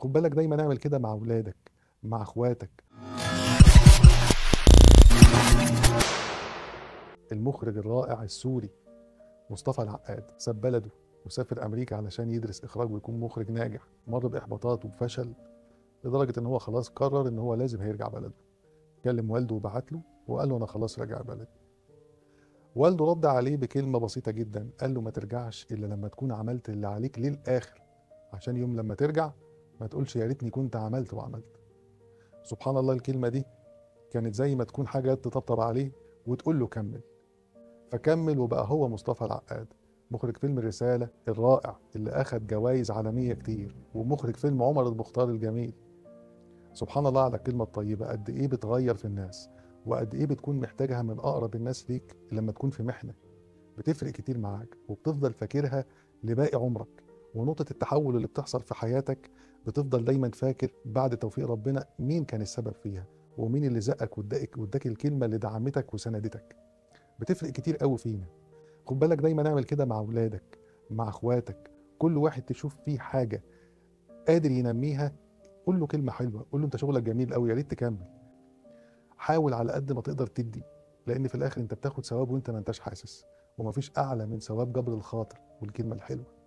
خد بالك دايما اعمل كده مع اولادك، مع اخواتك. المخرج الرائع السوري مصطفى العقاد ساب بلده وسافر امريكا علشان يدرس اخراج ويكون مخرج ناجح. مر باحباطات وفشل لدرجه ان هو خلاص قرر ان هو لازم هيرجع بلده. كلم والده وبعت له وقال له انا خلاص راجع بلدي. والده رد عليه بكلمه بسيطه جدا، قال له ما ترجعش الا لما تكون عملت اللي عليك للاخر، عشان يوم لما ترجع ما تقولش يا ريتني كنت عملت وعملت. سبحان الله، الكلمه دي كانت زي ما تكون حاجه تطبطب عليه وتقول له كمل. فكمل وبقى هو مصطفى العقاد، مخرج فيلم الرسالة الرائع اللي أخد جوائز عالمية كتير، ومخرج فيلم عمر المختار الجميل. سبحان الله على الكلمة الطيبة، قد إيه بتغير في الناس، وقد إيه بتكون محتاجها من أقرب الناس ليك لما تكون في محنة. بتفرق كتير معاك وبتفضل فاكرها لباقي عمرك. ونقطة التحول اللي بتحصل في حياتك بتفضل دايما فاكر بعد توفيق ربنا مين كان السبب فيها، ومين اللي زقك واداك الكلمة اللي دعمتك وسندتك. بتفرق كتير قوي فينا. خد بالك دايما اعمل كده مع اولادك، مع اخواتك. كل واحد تشوف فيه حاجه قادر ينميها قول له كلمه حلوه، قول له انت شغلك جميل قوي، يا ريت تكمل. حاول على قد ما تقدر تدي، لان في الاخر انت بتاخد ثواب وانت ما انتش حاسس. ومفيش اعلى من ثواب جبر الخاطر والكلمه الحلوه.